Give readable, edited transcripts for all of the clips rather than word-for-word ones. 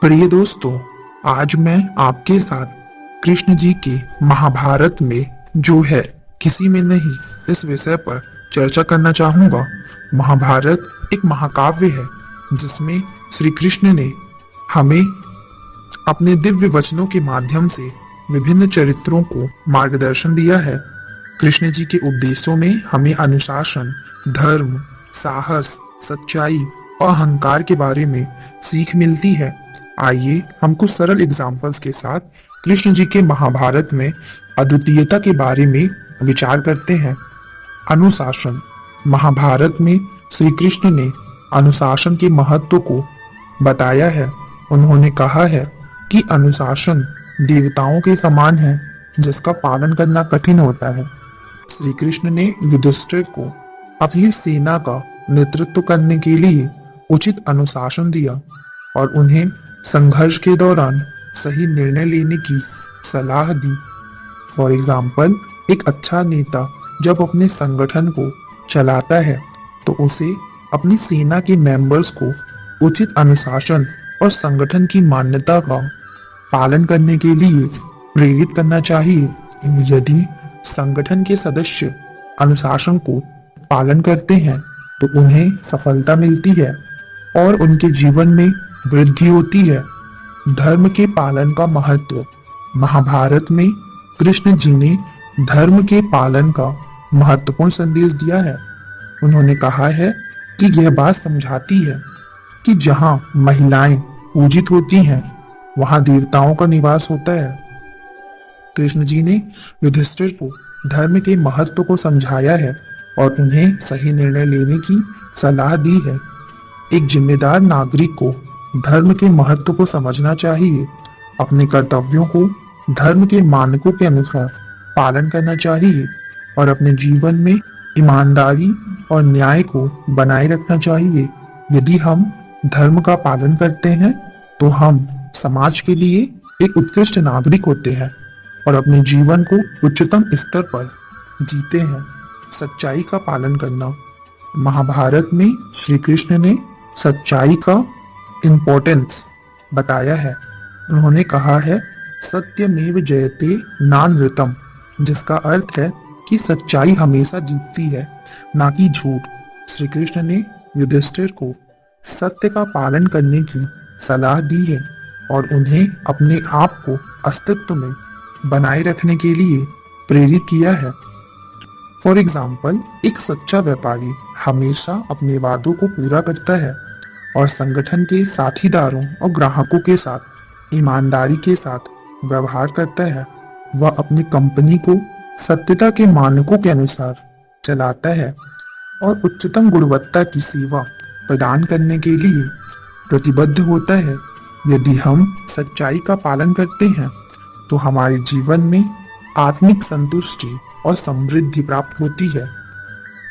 प्रिय दोस्तों, आज मैं आपके साथ कृष्ण जी के महाभारत में जो है किसी में नहीं इस विषय पर चर्चा करना चाहूंगा। महाभारत एक महाकाव्य है जिसमें श्री कृष्ण ने हमें अपने दिव्य वचनों के माध्यम से विभिन्न चरित्रों को मार्गदर्शन दिया है। कृष्ण जी के उपदेशों में हमें अनुशासन, धर्म, साहस, सच्चाई और अहंकार के बारे में सीख मिलती है। आइए हम कुछ सरल एग्जाम्पल्स के साथ कृष्ण जी के महाभारत में अद्वितीयता के बारे में विचार करते हैं। अनुशासन। महाभारत में श्री कृष्ण ने अनुशासन के महत्व को बताया है। उन्होंने कहा है कि अनुशासन देवताओं के समान है जिसका पालन करना कठिन होता है। श्री कृष्ण ने युधिष्ठिर को अपनी सेना का नेतृत्व करने के लिए उचित अनुशासन दिया और उन्हें संघर्ष के दौरान सही निर्णय लेने की सलाह दी। फॉर एग्जाम्पल, एक अच्छा नेता जब अपने संगठन को चलाता है तो उसे अपनी सेना के मेंबर्स को उचित अनुशासन और संगठन की मान्यता का पालन करने के लिए प्रेरित करना चाहिए। यदि संगठन के सदस्य अनुशासन को पालन करते हैं तो उन्हें सफलता मिलती है और उनके जीवन में वृद्धि होती है। धर्म के पालन का महत्व। महाभारत में कृष्ण जी ने धर्म के पालन का महत्वपूर्ण संदेश दिया है। उन्होंने कहा है कि यह बात समझाती है कि जहां महिलाएं पूजित होती हैं वहां देवताओं का निवास होता है। कृष्ण जी ने युधिष्ठिर को धर्म के महत्व को समझाया है और उन्हें सही निर्णय लेने की सलाह दी है। एक जिम्मेदार नागरिक को धर्म के महत्व को समझना चाहिए। अपने कर्तव्यों को धर्म के मानकों के अनुसार पालन करना चाहिए और अपने जीवन में ईमानदारी और न्याय को बनाए रखना चाहिए। यदि हम धर्म का पालन करते हैं तो हम समाज के लिए एक उत्कृष्ट नागरिक होते हैं और अपने जीवन को उच्चतम स्तर पर जीते हैं। सच्चाई का पालन करना। महाभारत में श्री कृष्ण ने सच्चाई का इम्पोर्टेंस बताया है। उन्होंने कहा है सत्यमेव जयते नानृतम, जिसका अर्थ है कि सच्चाई हमेशा जीतती है, ना कि झूठ। श्री कृष्ण ने युधिष्ठिर को सत्य का पालन करने की सलाह दी है और उन्हें अपने आप को अस्तित्व में बनाए रखने के लिए प्रेरित किया है। फॉर एग्जाम्पल, एक सच्चा व्यापारी हमेशा अपने वादों को पूरा करता है और संगठन के साथीदारों और ग्राहकों के साथ ईमानदारी के साथ व्यवहार करता है। वह अपनी कंपनी को सत्यता के मानकों के अनुसार चलाता है और उच्चतम गुणवत्ता की सेवा प्रदान करने के लिए प्रतिबद्ध होता है। यदि हम सच्चाई का पालन करते हैं तो हमारे जीवन में आत्मिक संतुष्टि और समृद्धि प्राप्त होती है।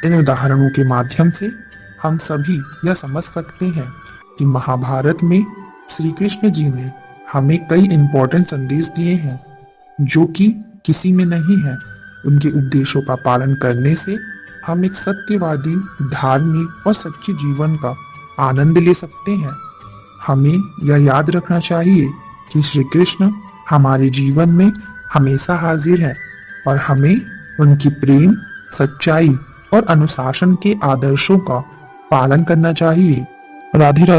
इन उदाहरणों के माध्यम से हम सभी यह समझ सकते हैं कि महाभारत में श्री कृष्ण जी ने हमें कई इंपॉर्टेंट संदेश दिए हैं जो कि किसी में नहीं है। उनके उपदेशों का पालन करने से हम एक सत्यवादी, धार्मिक और सच्चे जीवन का आनंद ले सकते हैं। हमें यह याद रखना चाहिए कि श्री कृष्ण हमारे जीवन में हमेशा हाजिर है और हमें उनकी प्रेम, सच्चाई और अनुशासन के आदर्शों का पालन करना चाहिए। राधे राधे।